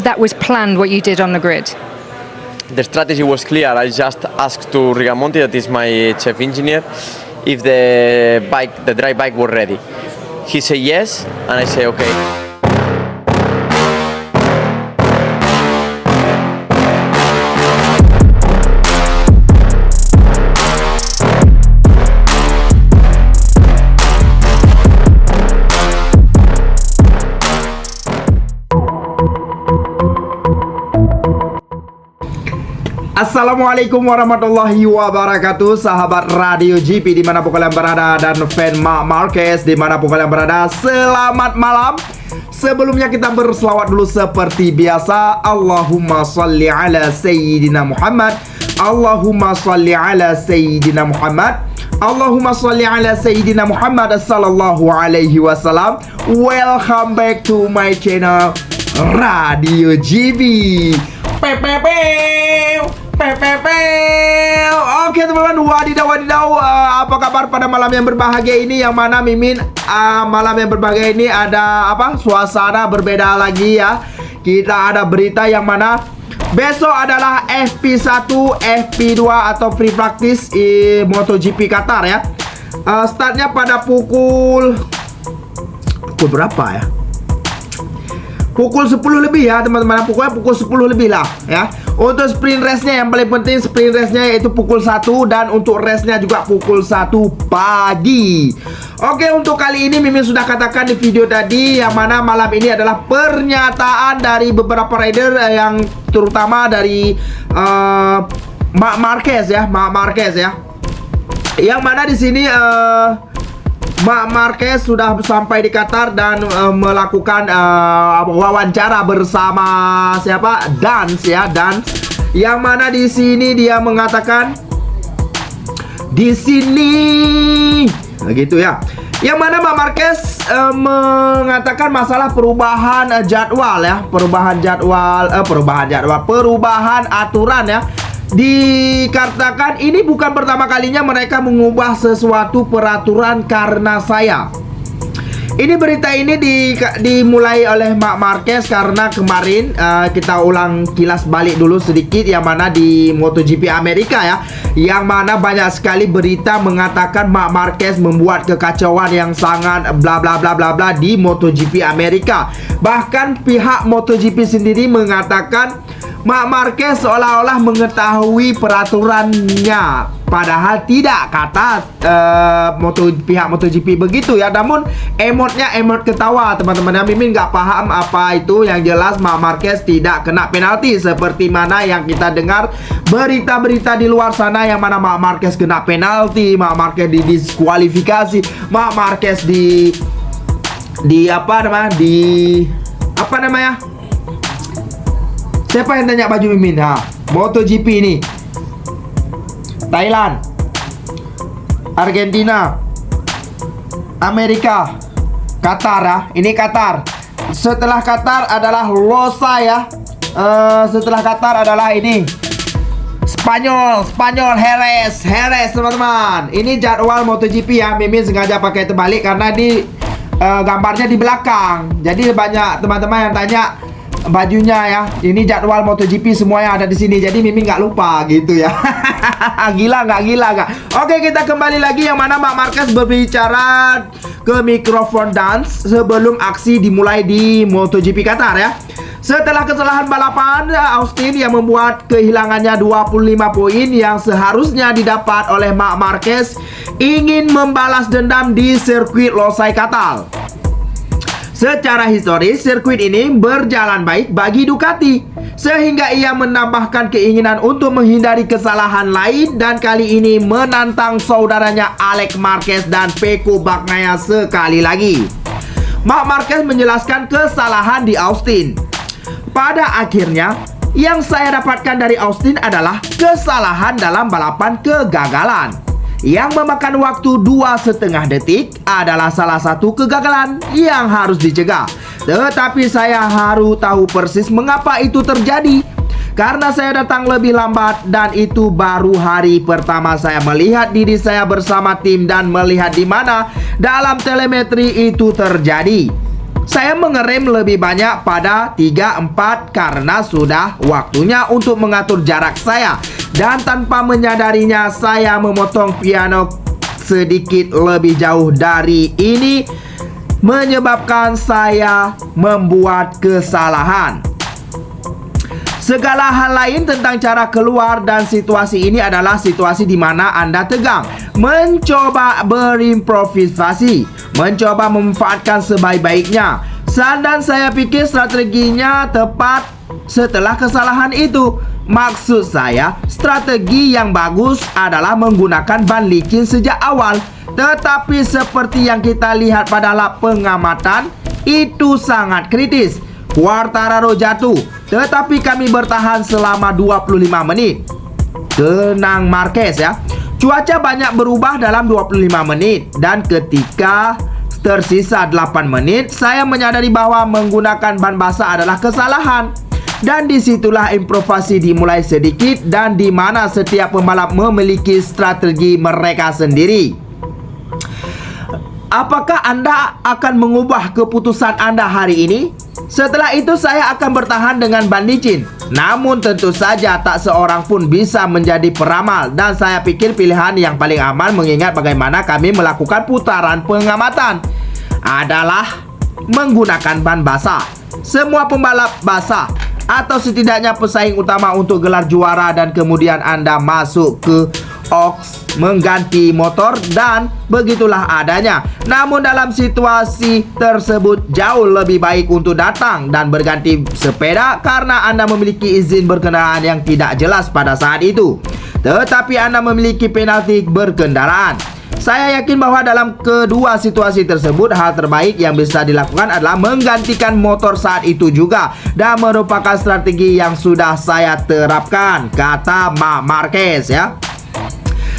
That was planned what you did on the grid? The strategy was clear. I just asked to Rigamonti, that is my chief engineer, if the dry bike were ready. He said yes, and I say okay. Assalamualaikum warahmatullahi wabarakatuh, sahabat Radio GP dimanapun kalian berada, dan fan Marc Marquez dimanapun kalian berada. Selamat malam. Sebelumnya kita berselawat dulu seperti biasa. Allahumma salli ala Sayyidina Muhammad, Allahumma salli ala Sayyidina Muhammad, Allahumma salli ala Sayyidina Muhammad sallallahu alaihi wasallam. Welcome back to my channel Radio GB. Oke teman-teman, wadidaw, apa kabar pada malam yang berbahagia ini? Yang mana Mimin malam yang berbahagia ini ada apa? Suasana berbeda lagi ya. Kita ada berita yang mana besok adalah FP1, FP2 atau free practice MotoGP Qatar ya. Startnya pada pukul berapa ya? Pukul 10 lebih ya teman-teman. Pokoknya pukul 10 lebih lah ya. Untuk sprint race-nya yang paling penting, sprint race-nya yaitu pukul 1, dan untuk race-nya juga pukul 1 pagi. Oke, untuk kali ini Mimin sudah katakan di video tadi, yang mana malam ini adalah pernyataan dari beberapa rider yang terutama dari Marc Marquez ya, Yang mana di sini Marc Marquez sudah sampai di Qatar dan melakukan wawancara bersama siapa? Dance. Yang mana di sini dia mengatakan di sini gitu ya. Yang mana Marc Marquez mengatakan masalah perubahan jadwal ya, perubahan aturan ya. Dikatakan ini bukan pertama kalinya mereka mengubah sesuatu peraturan karena saya. Ini berita ini dimulai oleh Marc Marquez karena kemarin kita ulang kilas balik dulu sedikit, yang mana di MotoGP Amerika ya, yang mana banyak sekali berita mengatakan Marc Marquez membuat kekacauan yang sangat bla bla bla bla bla di MotoGP Amerika. Bahkan pihak MotoGP sendiri mengatakan Marc Marquez seolah-olah mengetahui peraturannya, padahal tidak, kata pihak MotoGP begitu ya. Namun emotnya emot ketawa teman-teman. Mimin nggak paham apa itu. Yang jelas Marc Marquez tidak kena penalti seperti mana yang kita dengar berita-berita di luar sana, yang mana Marc Marquez kena penalti, Marc Marquez didiskualifikasi, Marc Marquez apa namanya? Siapa yang tanya baju Mimin? MotoGP ini Thailand, Argentina, Amerika, Qatar ya. Ini Qatar. Setelah Qatar adalah Losa ya. Setelah Qatar adalah ini Spanyol, Jerez teman-teman. Ini jadwal MotoGP ya. Mimin sengaja pakai terbalik karena di gambarnya di belakang. Jadi banyak teman-teman yang tanya bajunya ya. Ini jadwal MotoGP semua yang ada di sini. Jadi Mimin nggak lupa gitu ya. Gila nggak? Oke, kita kembali lagi, yang mana Marc Marquez berbicara ke mikrofon Dance sebelum aksi dimulai di MotoGP Qatar ya. Setelah kesalahan balapan Austin yang membuat kehilangannya 25 poin yang seharusnya didapat oleh Marc Marquez, ingin membalas dendam di sirkuit Losail Qatar. Secara historis, sirkuit ini berjalan baik bagi Ducati, sehingga ia menambahkan keinginan untuk menghindari kesalahan lain, dan kali ini menantang saudaranya Alex Marquez dan Pecco Bagnaia sekali lagi. Marc Marquez menjelaskan kesalahan di Austin. Pada akhirnya, yang saya dapatkan dari Austin adalah kesalahan dalam balapan kegagalan. Yang memakan waktu 2,5 detik adalah salah satu kegagalan yang harus dicegah. Tetapi saya harus tahu persis mengapa itu terjadi. Karena saya datang lebih lambat, dan itu baru hari pertama saya melihat diri saya bersama tim dan melihat di mana dalam telemetri itu terjadi. Saya mengerem lebih banyak pada 3-4 karena sudah waktunya untuk mengatur jarak saya. Dan tanpa menyadarinya saya memotong piano sedikit lebih jauh dari ini, menyebabkan saya membuat kesalahan. Segala hal lain tentang cara keluar dan situasi ini adalah situasi di mana Anda tegang, mencoba berimprovisasi, mencoba memanfaatkan sebaik-baiknya. Dan saya pikir strateginya tepat setelah kesalahan itu. Maksud saya, strategi yang bagus adalah menggunakan ban licin sejak awal. Tetapi seperti yang kita lihat pada lap pengamatan, itu sangat kritis. Quartararo jatuh, tetapi kami bertahan selama 25 menit. Tenang Marquez ya. Cuaca banyak berubah dalam 25 menit. Dan ketika tersisa 8 menit, saya menyadari bahwa menggunakan ban basah adalah kesalahan. Dan disitulah improvisasi dimulai sedikit, dan di mana setiap pembalap memiliki strategi mereka sendiri. Apakah Anda akan mengubah keputusan Anda hari ini? Setelah itu saya akan bertahan dengan ban licin. Namun tentu saja tak seorang pun bisa menjadi peramal. Dan saya pikir pilihan yang paling aman mengingat bagaimana kami melakukan putaran pengamatan adalah menggunakan ban basah. Semua pembalap basah, atau setidaknya pesaing utama untuk gelar juara, dan kemudian Anda masuk ke Oaks mengganti motor, dan begitulah adanya. Namun dalam situasi tersebut jauh lebih baik untuk datang dan berganti sepeda karena Anda memiliki izin berkendaraan yang tidak jelas pada saat itu, tetapi Anda memiliki penalti berkendaraan. Saya yakin bahwa dalam kedua situasi tersebut hal terbaik yang bisa dilakukan adalah menggantikan motor saat itu juga, dan merupakan strategi yang sudah saya terapkan, kata Marc Marquez ya.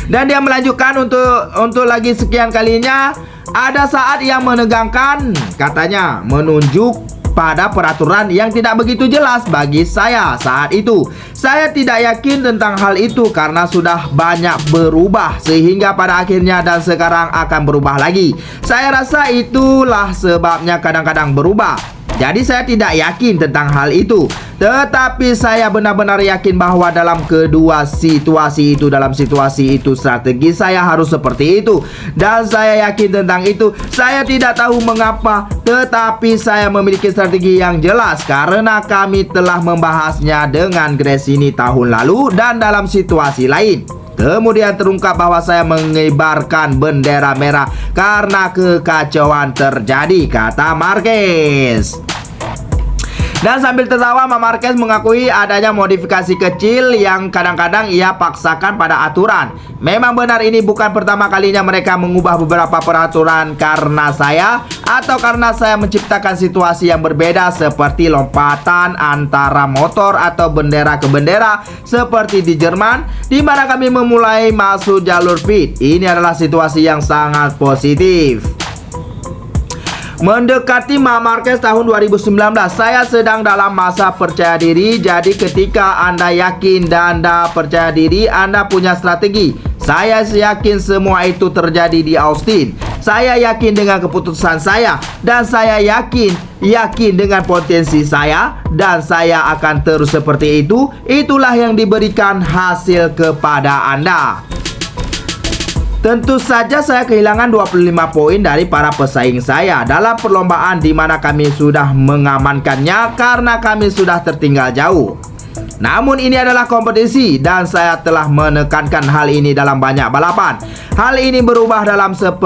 Dan dia melanjutkan untuk lagi sekian kalinya, ada saat yang menegangkan, katanya, menunjuk pada peraturan yang tidak begitu jelas bagi saya saat itu. Saya tidak yakin tentang hal itu karena sudah banyak berubah sehingga pada akhirnya dan sekarang akan berubah lagi. Saya rasa itulah sebabnya kadang-kadang berubah. Jadi saya tidak yakin tentang hal itu. Tetapi saya benar-benar yakin bahwa dalam kedua situasi itu, dalam situasi itu strategi saya harus seperti itu. Dan saya yakin tentang itu. Saya tidak tahu mengapa, tetapi saya memiliki strategi yang jelas karena kami telah membahasnya dengan Grace ini tahun lalu dan dalam situasi lain. Kemudian terungkap bahwa saya mengibarkan bendera merah karena kekacauan terjadi, kata Marquez. Dan sambil tertawa, Marquez mengakui adanya modifikasi kecil yang kadang-kadang ia paksakan pada aturan. Memang benar ini bukan pertama kalinya mereka mengubah beberapa peraturan karena saya, atau karena saya menciptakan situasi yang berbeda seperti lompatan antara motor atau bendera ke bendera seperti di Jerman, di mana kami memulai masuk jalur pit. Ini adalah situasi yang sangat positif. Mendekati Marc Marquez tahun 2019, saya sedang dalam masa percaya diri. Jadi ketika Anda yakin dan Anda percaya diri, Anda punya strategi. Saya yakin semua itu terjadi di Austin. Saya yakin dengan keputusan saya, dan saya yakin dengan potensi saya, dan saya akan terus seperti itu. Itulah yang diberikan hasil kepada Anda. Tentu saja saya kehilangan 25 poin dari para pesaing saya dalam perlombaan di mana kami sudah mengamankannya karena kami sudah tertinggal jauh. Namun ini adalah kompetisi dan saya telah menekankan hal ini dalam banyak balapan. Hal ini berubah dalam 1000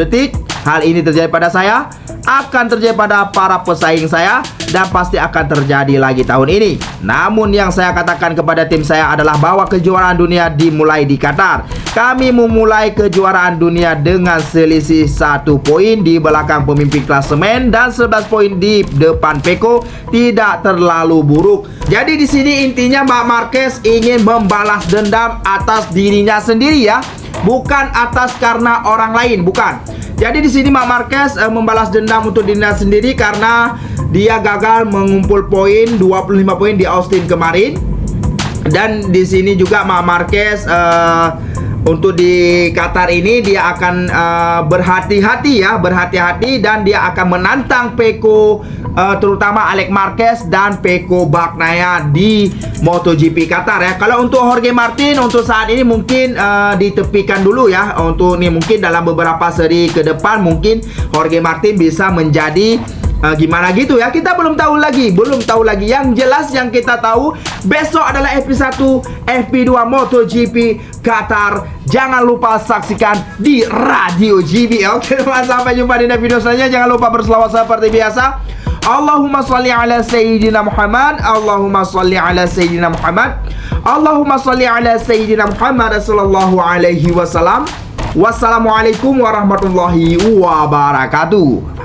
detik. Hal ini terjadi pada saya, akan terjadi pada para pesaing saya, dan pasti akan terjadi lagi tahun ini. Namun yang saya katakan kepada tim saya adalah bahwa kejuaraan dunia dimulai di Qatar. Kami memulai kejuaraan dunia dengan selisih 1 poin di belakang pemimpin klasemen dan 11 poin di depan Pecco, tidak terlalu buruk. Jadi di sini intinya Marc Marquez ingin membalas dendam atas dirinya sendiri ya, bukan atas karena orang lain, bukan. Jadi di sini Marc Marquez membalas dendam untuk dirinya sendiri karena dia gagal mengumpul poin 25 poin di Austin kemarin. Dan di sini juga Marc Marquez Untuk di Qatar ini dia akan berhati-hati dan dia akan menantang Pecco, terutama Alex Marquez dan Pecco Bagnaia di MotoGP Qatar ya. Kalau untuk Jorge Martin untuk saat ini mungkin ditepikan dulu ya. Untuk nih mungkin dalam beberapa seri ke depan mungkin Jorge Martin bisa menjadi gimana gitu ya, kita belum tahu lagi. Yang jelas yang kita tahu besok adalah FP1 FP2 MotoGP Qatar. Jangan lupa saksikan di Radio GB. Oke, sampai jumpa di video selanjutnya. Jangan lupa berselawat seperti biasa. Allahumma sholli ala Sayyidina Muhammad. Allahumma sholli ala Sayyidina Muhammad. Allahumma sholli ala Sayyidina Muhammad sallallahu alaihi wasallam. Wassalamualaikum warahmatullahi wabarakatuh.